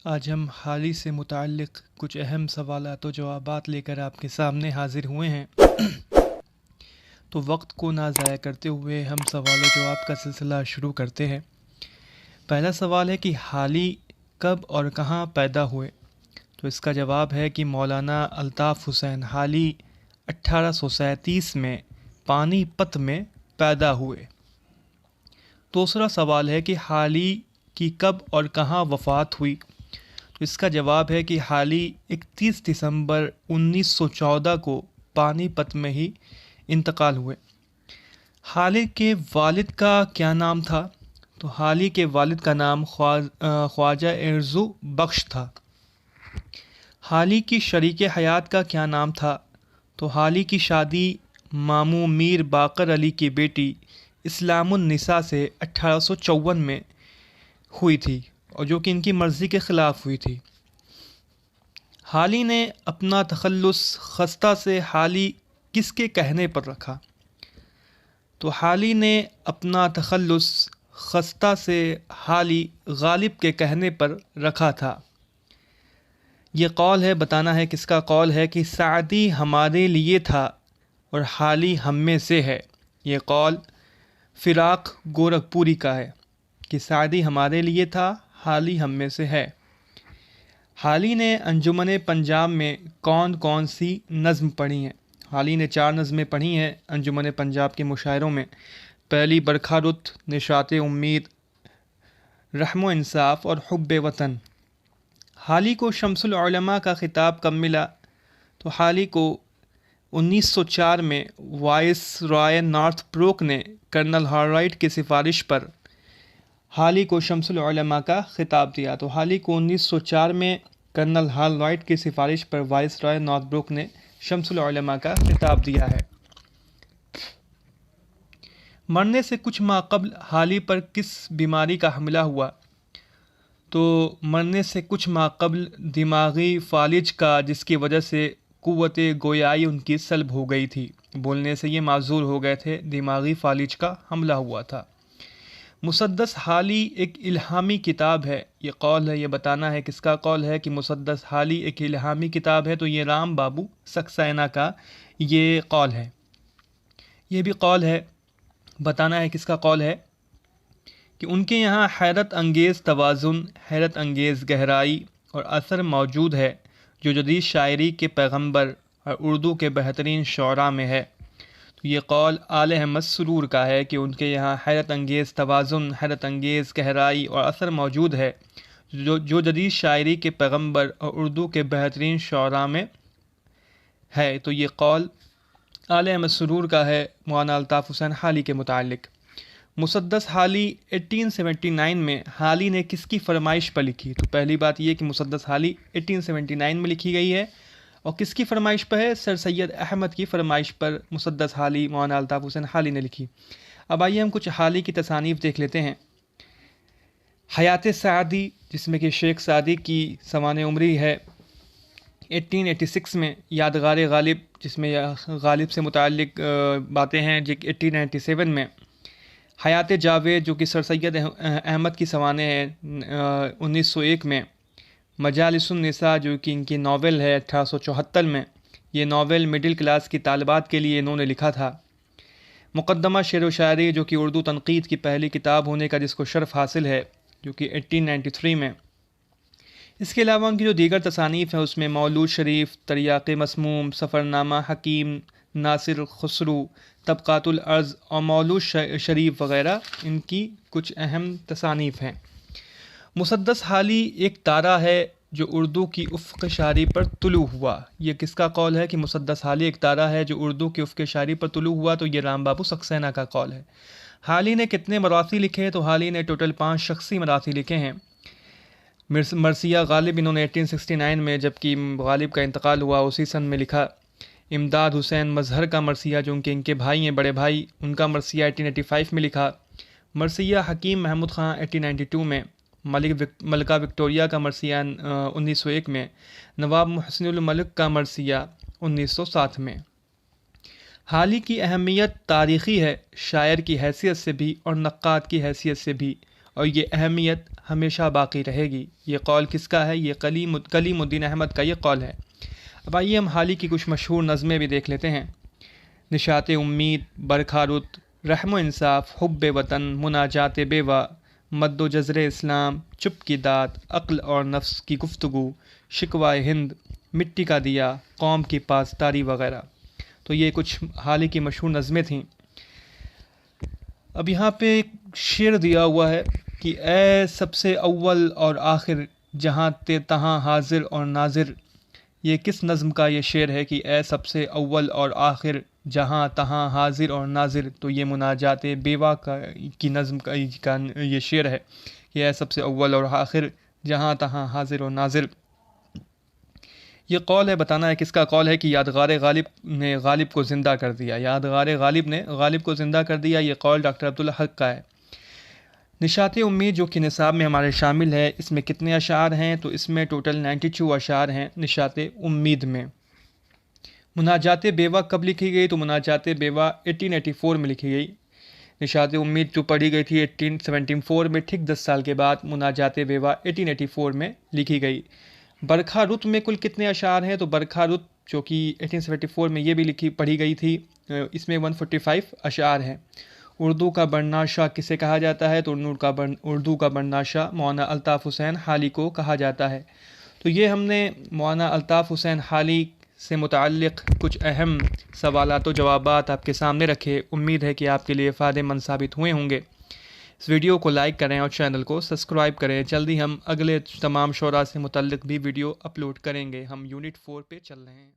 آج ہم حالی سے متعلق کچھ اہم سوالات و جوابات لے کر آپ کے سامنے حاضر ہوئے ہیں۔ تو وقت کو نہ ضائع کرتے ہوئے ہم سوال و جواب کا سلسلہ شروع کرتے ہیں۔ پہلا سوال ہے کہ حالی کب اور کہاں پیدا ہوئے؟ تو اس کا جواب ہے کہ مولانا الطاف حسین حالی 1837 میں پانی پت میں پیدا ہوئے۔ دوسرا سوال ہے کہ حالی کی کب اور کہاں وفات ہوئی؟ تو اس کا جواب ہے کہ حالی 31 دسمبر 1914 کو پانی پت میں ہی انتقال ہوئے۔ حالی کے والد کا کیا نام تھا؟ تو حالی کے والد کا نام خواجہ ارزو بخش تھا۔ حالی کی شریک حیات کا کیا نام تھا؟ تو حالی کی شادی ماموں میر باقر علی کی بیٹی اسلام النساء سے 1854 میں ہوئی تھی، اور جو کہ ان کی مرضی کے خلاف ہوئی تھی۔ حالی نے اپنا تخلص خستہ سے حالی کس کے کہنے پر رکھا؟ تو حالی نے اپنا تخلص خستہ سے حالی غالب کے کہنے پر رکھا تھا۔ یہ قول ہے، بتانا ہے کس کا قول ہے، کہ سعدی ہمارے لیے تھا اور حالی ہم میں سے ہے۔ یہ قول فراق گورکھپوری کا ہے کہ سعدی ہمارے لیے تھا، حالی ہم میں سے ہے۔ حالی نے انجمن پنجاب میں کون کون سی نظم پڑھی ہیں؟ حالی نے 4 نظمیں پڑھی ہیں انجمن پنجاب کے مشاعروں میں۔ پہلی برکھا رت، نشاط امید، رحم و انصاف اور حب وطن۔ حالی کو شمس العلماء کا خطاب کب ملا؟ تو حالی کو 1904 میں وائس رائے نارتھ بروک نے کرنل ہاررائٹ کی سفارش پر حالی کو شمس العلماء کا خطاب دیا۔ تو حالی کو 1904 میں کرنل ہاررائٹ کی سفارش پر وائس رائے نارتھ بروک نے شمس العلماء کا خطاب دیا ہے۔ مرنے سے کچھ ماہ قبل حالی پر کس بیماری کا حملہ ہوا؟ تو مرنے سے کچھ ماہ قبل دماغی فالج کا، جس کی وجہ سے قوت گویائی ان کی سلب ہو گئی تھی، بولنے سے یہ معذور ہو گئے تھے، دماغی فالج کا حملہ ہوا تھا۔ مسدس حالی ایک الہامی کتاب ہے، یہ قول ہے، یہ بتانا ہے کس کا قول ہے کہ مسدس حالی ایک الہامی کتاب ہے؟ تو یہ رام بابو سکسینہ کا یہ قول ہے۔ یہ بھی قول ہے، بتانا ہے کس کا قول ہے کہ ان کے یہاں حیرت انگیز توازن، حیرت انگیز گہرائی اور اثر موجود ہے جو جدید شاعری کے پیغمبر اور اردو کے بہترین شعراء میں ہے۔ تو یہ قول آل احمد سرور کا ہے کہ ان کے یہاں حیرت انگیز توازن، حیرت انگیز گہرائی اور اثر موجود ہے جو جدید شاعری کے پیغمبر اور اردو کے بہترین شعراء میں ہے۔ تو یہ قول آل احمد سرور کا ہے مولانا الطاف حسین حالی کے متعلق۔ مسدس حالی 1879 میں حالی نے کس کی فرمائش پر لکھی؟ تو پہلی بات یہ کہ مسدس حالی 1879 میں لکھی گئی ہے، اور کس کی فرمائش پر ہے؟ سر سید احمد کی فرمائش پر مسدس حالی مولانا الطاف حسین حالی نے لکھی۔ اب آئیے ہم کچھ حالی کی تصانیف دیکھ لیتے ہیں۔ حیات سعدی، جس میں کہ شیخ سعدی کی سوانح عمری ہے 1886 میں۔ یادگار غالب، جس میں غالب سے متعلق باتیں ہیں، 1897 میں۔ حیات جاوید، جو کہ سر سید احمد کی سوانح ہے 1901 میں۔ مجالس النساء، جو کہ ان کی ناول ہے 1874 میں۔ یہ ناول مڈل کلاس کی طالبات کے لیے انہوں نے لکھا تھا۔ مقدمہ شعر و شاعری، جو کہ اردو تنقید کی پہلی کتاب ہونے کا جس کو شرف حاصل ہے، جو کہ 1893 میں۔ اس کے علاوہ ان کی جو دیگر تصانیف ہیں، اس میں مولود شریف، تریاق مسموم، سفرنامہ حکیم، ناصر خسرو، طبقات الارض اور مولود شریف وغیرہ ان کی کچھ اہم تصانیف ہیں۔ مسدس حالی ایک تارہ ہے جو اردو کی افق شاعری پر طلوع ہوا۔ یہ کس کا قول ہے کہ مسدس حالی ایک تارہ ہے جو اردو کی افق شاعری پر طلوع ہوا؟ تو یہ رام بابو سکسینہ کا قول ہے۔ حالی نے کتنے مراثی لکھے؟ تو حالی نے ٹوٹل 5 شخصی مراثی لکھے ہیں۔ مرثیہ غالب انہوں نے 1869 میں، جبکہ غالب کا انتقال ہوا اسی سن میں، لکھا۔ امداد حسین مظہر کا مرثیہ، جو ان کے بھائی ہیں، بڑے بھائی، ان کا مرثیہ 1885 میں لکھا۔ مرثیہ حکیم محمود خان 1892 میں۔ ملکہ وکٹوریہ کا مرثیہ 1901 میں۔ نواب محسن الملک کا مرثیہ 1907 میں۔ حالی کی اہمیت تاریخی ہے، شاعر کی حیثیت سے بھی اور نقاد کی حیثیت سے بھی، اور یہ اہمیت ہمیشہ باقی رہے گی۔ یہ قول کس کا ہے؟ یہ کلیم الدین احمد کا یہ قول ہے۔ اب آئیے ہم حال ہی کی کچھ مشہور نظمیں بھی دیکھ لیتے ہیں۔ نشاط امید، برکھا رت، رحم و انصاف، حب وطن، مناجات بیوہ، مد و جزر اسلام، چپ کی داد، عقل اور نفس کی گفتگو، شکوائے ہند، مٹی کا دیا، قوم کی پاسداری وغیرہ۔ تو یہ کچھ حال ہی کی مشہور نظمیں تھیں۔ اب یہاں پہ ایک شعر دیا ہوا ہے کہ اے سب سے اول اور آخر، جہاں تہاں حاضر اور ناظر۔ یہ کس نظم کا یہ شعر ہے کہ اے سب سے اول اور آخر، جہاں تہاں حاضر اور ناظر؟ تو یہ مناجات بیوہ کی نظم کا یہ شعر ہے کہ اے سب سے اول اور آخر، جہاں تہاں حاضر اور ناظر۔ یہ قول ہے، بتانا ہے کس کا قول ہے کہ یادگار غالب نے غالب کو زندہ کر دیا۔ یادگار غالب نے غالب کو زندہ کر دیا، یہ قول ڈاکٹر عبدالحق کا ہے۔ نشاط امید جو کہ نصاب میں ہمارے شامل ہے، اس میں کتنے اشعار ہیں؟ تو اس میں ٹوٹل 92 اشعار ہیں نشاط امید میں۔ مناجات بیوہ کب لکھی گئی؟ تو مناجات بیوہ 1884 میں لکھی گئی۔ نشاط امید جو پڑھی گئی تھی 1874 میں، ٹھیک 10 سال کے بعد مناجات بیوہ 1884 میں لکھی گئی۔ برکھا رت میں کل کتنے اشعار ہیں؟ تو برکھا رت جو کہ 1874 میں یہ بھی پڑھی گئی تھی، اس میں 145 اشعار ہیں۔ اردو کا برناشا کسے کہا جاتا ہے؟ تو اردو کا برناشا مولانا الطاف حسین حالی کو کہا جاتا ہے۔ تو یہ ہم نے مولانا الطاف حسین حالی سے متعلق کچھ اہم سوالات و جوابات آپ کے سامنے رکھے۔ امید ہے کہ آپ کے لیے فائدہ مند ثابت ہوئے ہوں گے۔ اس ویڈیو کو لائک کریں اور چینل کو سبسکرائب کریں۔ جلدی ہم اگلے تمام شعراء سے متعلق بھی ویڈیو اپلوڈ کریں گے۔ ہم یونٹ 4 پہ چل رہے ہیں۔